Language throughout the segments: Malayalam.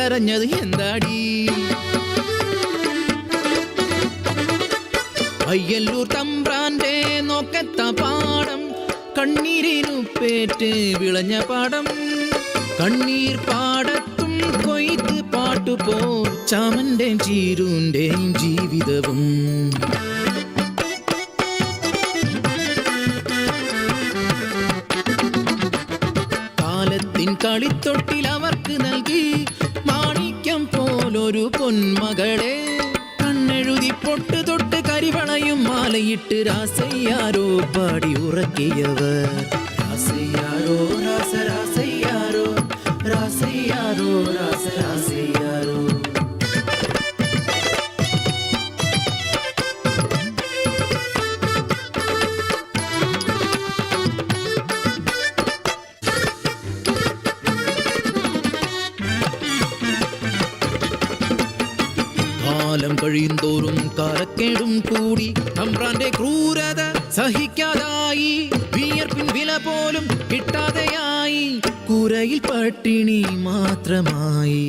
കരഞ്ഞത് എന്താടി? അയ്യല്ലൂർ തമ്പ്രാന്റെ നോക്കത്ത പാടം, കണ്ണീരിനുപ്പേറ്റ് വിളഞ്ഞ പാടം. കണ്ണീർ പാടത്തും കൊയ്ത്ത് പാട്ടുപോ ചാമന്റെ ചീരുന്റെ ജീവിതവും. കാലത്തിൻ കളിത്തൊട്ടിൽ അവർക്ക് നൽകി മാണിക്യം പോലൊരു പൊന്മകളെ. കണ്ണെഴുതി പൊട്ട് തൊട്ട് കരിവളയും മാലയിട്ട് രാസയ്യാരോ പാടി ഉറക്കിയവർ. രാസയ്യാരോ രാസ രാസയ്യാരോ, രാസയ്യാരോ രാസ രാസയ്യാരോ. കാലം കഴിയുന്തോറും കാലക്കേടും കൂടി തമ്പ്രാന്റെ ക്രൂരത സഹിക്കാതായി. വിയർപ്പിൻ വില പോലും കിട്ടാതെയായി. കുരയിൽ പട്ടിണി മാത്രമായി.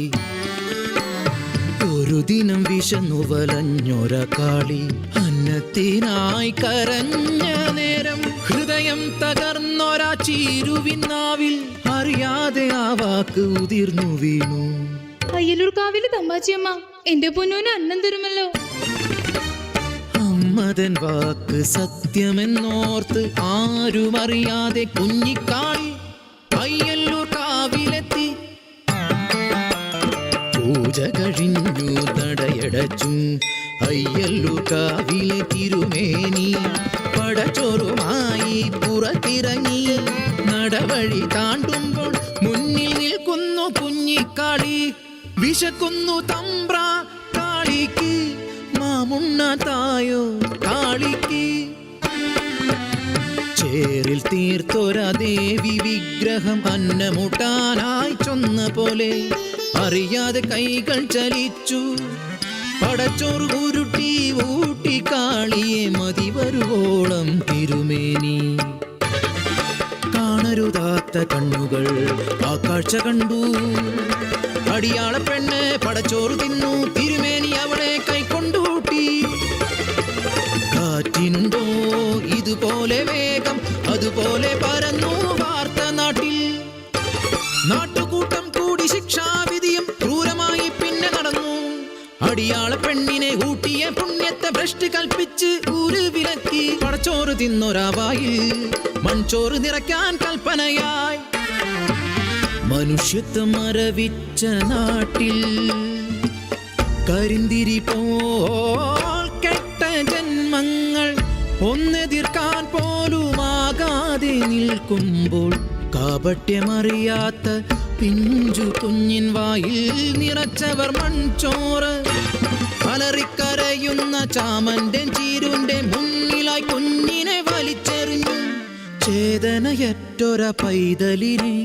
ഒരു ദിനം വിശന്നു വലഞ്ഞൊര കാളി അന്നത്തിനായി കരഞ്ഞ നേരം ഹൃദയം തകർന്നൊരാ ചീരുവിനാവിൽ അറിയാതെ ആ വാക്ക് ഉതിർന്നു വീണു. അയ്യലൂർ കാവിലെ തമ്പാച്ചിയമ്മ എന്റെ പൊന്നൂന് അന്നം തരുമല്ലോ. അമ്മതൻ വാക്ക് സത്യമെന്നോർത്ത് ആരും അറിയാതെ കുഞ്ഞിക്കാളി അയ്യല്ലൂർ കാവിലെത്തി. പൂജ കഴിഞ്ഞു നടയടച്ചു അയ്യല്ലൂർ കാവിലെ തിരുമേനി. പടച്ചോറുമായി പുറത്തിറങ്ങി നടവഴി താണ്ടുമ്പോൾ മുന്നിൽ നിൽക്കുന്നു കുഞ്ഞിക്കാളി. വിശക്കുന്നു തമ്പ്രാ കാളിക്ക്, മാമുണ്ണ തായോ കാളിക്ക്. ചേറിൽ തീർത്തൊരാ ദേവി വിഗ്രഹം അന്നമുട്ടാനായി ചൊന്ന പോലെ അറിയാതെ കൈകൾ ചലിച്ചു. പടച്ചോറ് ഉരുട്ടി ഊട്ടി കാളിയെ മതി വരുവോളം തിരുമേനി. കാണരുതാത്ത കണ്ണുകൾ ആ കാഴ്ച കണ്ടു. അടിയാള പെണ്ണ് പടച്ചോറ് തിന്നു. തിരുമേനി അവളെ കൈക്കൊണ്ടൂട്ടി. കാറ്റിനുണ്ടോ ഇതുപോലെ വേഗം, അതുപോലെ പരന്നു വാർത്ത നാട്ടിൽ. നാട്ടുകൂട്ടം കൂടി ശിക്ഷാവിധിയും ക്രൂരമായി പിന്നെ നടന്നു. അടിയാള പെണ്ണിനെ ഊട്ടിയ പുണ്യത്തെ ഭ്രഷ്ട് കൽപ്പിച്ച് ഊര് വിലക്കി. പടച്ചോറ് തിന്നൊരാവായിൽ മൺചോറ് നിറയ്ക്കാൻ കൽപ്പനയായി. മനുഷ്യത്വം മരവിച്ച നാട്ടിൽ കരിന്തിരി പോൽ കെട്ട ജന്മങ്ങൾ ഒന്നെതിർക്കാൻ പോലുമാകാതെ നിൽക്കുമ്പോൾ കാപട്യമറിയാത്ത പിഞ്ചു കുഞ്ഞിൻ വായിൽ നിറച്ചവർ മൺചോറ്. അലറിക്കരയുന്ന ചാമന്റെ ചീരുന്റെ മുന്നിലായി കുഞ്ഞിനെ വലിച്ചെറിഞ്ഞു. ചേതനയറ്റൊര പൈതലിനെ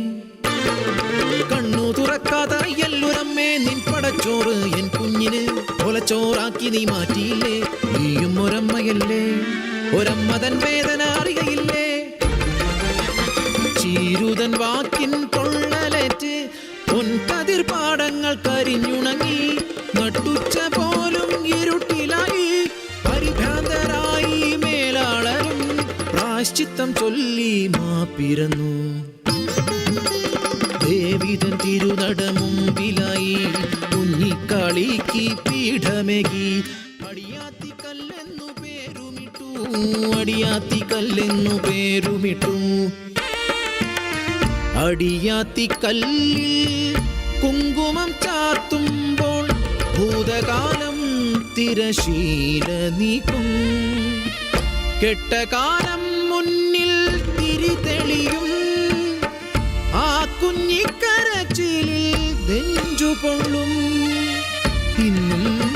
കണ്ണു തുറക്കാതെ അയ്യല്ലൂരമ്മേ നിൻ പടച്ചോറ് എൻ കുഞ്ഞിന് കൊലച്ചോറാക്കി നീ മാറ്റിയില്ലേ. നീയും ഒരമ്മയല്ലേ, ഒരമ്മ തൻ വേദന അറിയയില്ലേ. ചീരുതൻ വാക്കിൻ പൊള്ളലേറ്റ് പൊൻകതിർ പാടങ്ങൾ കരിഞ്ഞുണങ്ങി. നട്ടുച്ച പോലും ഇരുട്ടിലായി പരിഭ്രാന്തരായി മേലാളരും പ്രായശ്ചിത്തം ചൊല്ലി മാപ്പിരന്നു. ദേവിതൻ തിരുനട മുമ്പിലായി കുഞ്ഞിക്കാളിക്ക് പീഠമേകി. അടിയാത്തിക്കല്ലെന്നു പേരുമിട്ടു, അടിയാത്തിക്കല്ലെന്നു പേരുമിട്ടു. അടിയാത്തിക്കല്ലിൽ കുങ്കുമം ചാർത്തുമ്പോൾ ഭൂതകാലം തിരശീല നീക്കും. കെട്ടകാലം മുന്നിൽ തിരിതെളിയും. ആ കുഞ്ഞിക്കരച്ചിലിൽ നെഞ്ചു പൊള്ളും. ഇന്നും